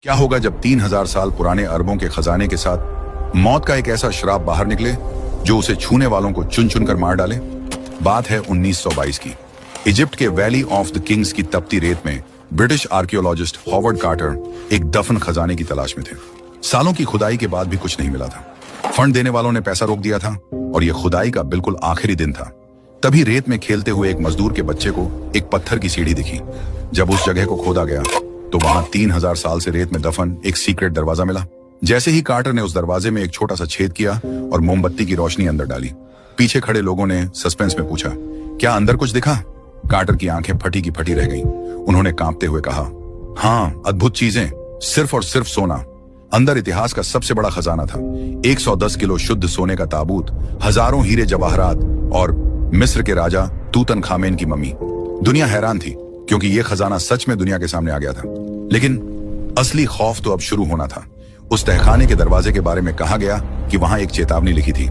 क्या होगा जब 3000 साल पुराने अरबों के खजाने के साथ मौत का एक ऐसा श्राप बाहर निकले जो उसे छूने वालों को चुन चुन कर मार डाले। बात है 1922 की। इजिप्ट के वैली ऑफ द किंग्स की तपती रेत में ब्रिटिश आर्कियोलॉजिस्ट हॉवर्ड कार्टर एक दफन खजाने की तलाश में थे। सालों की खुदाई के बाद भी कुछ नहीं मिला था। फंड देने वालों ने पैसा रोक दिया था और यह खुदाई का बिल्कुल आखिरी दिन था। तभी रेत में खेलते हुए एक मजदूर के बच्चे को एक पत्थर की सीढ़ी दिखी। जब उस जगह को खोदा गया तो वहां 3000 साल से रेत में दफन एक सीक्रेट दरवाजा मिला। जैसे ही कार्टर ने उस दरवाजे में एक छोटा सा छेद किया और मोमबत्ती की रोशनी अंदर डाली, पीछे खड़े लोगों ने सस्पेंस में पूछा, क्या अंदर कुछ दिखा? कार्टर की आंखें फटी की फटी रह गईं। उन्होंने कांपते हुए कहा, हाँ, अद्भुत चीजें, सिर्फ और सिर्फ सोना। अंदर इतिहास का सबसे बड़ा खजाना था। 110 किलो शुद्ध सोने का ताबूत, हजारों हीरे जवाहरात और मिस्र के राजा तूतनखामेन की मम्मी। दुनिया हैरान थी क्योंकि यह खजाना सच में दुनिया के सामने आ गया था। लेकिन असली खौफ तो अब शुरू होना था। उस तहखाने के दरवाजे के बारे में कहा गया कि वहां एक चेतावनी लिखी थी,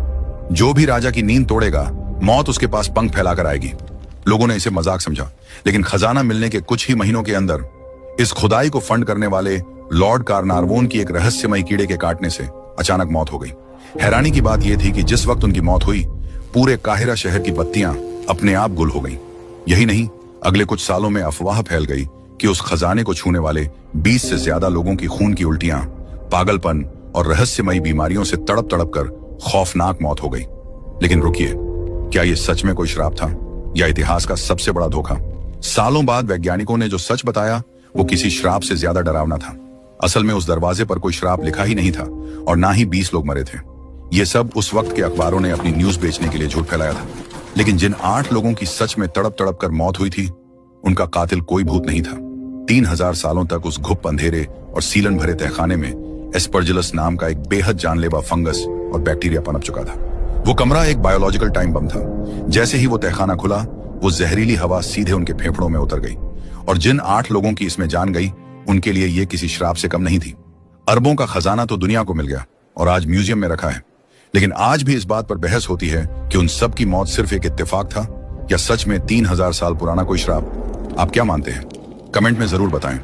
जो भी राजा की नींद तोड़ेगा, मौत उसके पास पंख फैलाकर आएगी। लोगों ने इसे मजाक समझा, लेकिन खजाना मिलने के कुछ ही महीनों के अंदर इस खुदाई को फंड करने वाले लॉर्ड कार्नारवोन की एक रहस्यमयी कीड़े के काटने से अचानक मौत हो गई। हैरानी की बात यह थी कि जिस वक्त उनकी मौत हुई, पूरे काहिरा शहर की बत्तियां अपने आप गुल हो गईं। यही नहीं, अगले कुछ सालों में अफवाह फैल गई कि उस खजाने को छूने वाले 20 से ज्यादा लोगों की खून की उल्टियां, पागलपन और रहस्यमयी बीमारियों से तड़प तड़प कर खौफनाक मौत हो गई। लेकिन रुकिए, क्या यह सच में कोई श्राप था या इतिहास का सबसे बड़ा धोखा? सालों बाद वैज्ञानिकों ने जो सच बताया वो किसी श्राप से ज्यादा डरावना था। असल में उस दरवाजे पर कोई श्राप लिखा ही नहीं था और ना ही 20 लोग मरे थे। ये सब उस वक्त के अखबारों ने अपनी न्यूज बेचने के लिए झूठ फैलाया था। लेकिन जिन 8 लोगों की सच में तड़प तड़प कर मौत हुई थी, उनका कातिल कोई भूत नहीं था। 3000 सालों तक उस घुप अंधेरे और सीलन भरे तहखाने में एस्परजिलस नाम का एक बेहद जानलेवा फंगस और बैक्टीरिया पनप चुका था। वो कमरा एक बायोलॉजिकल टाइम बम था। जैसे ही वो तहखाना खुला, वो जहरीली हवा सीधे उनके फेफड़ों में उतर गई और जिन 8 लोगों की इसमें जान गई, उनके लिए ये किसी श्राप से कम नहीं थी। अरबों का खजाना तो दुनिया को मिल गया और आज म्यूजियम में रखा है। लेकिन आज भी इस बात पर बहस होती है कि उन सब की मौत सिर्फ एक इत्तेफाक था या सच में 3000 साल पुराना कोई श्राप। आप क्या मानते हैं? कमेंट में जरूर बताएं।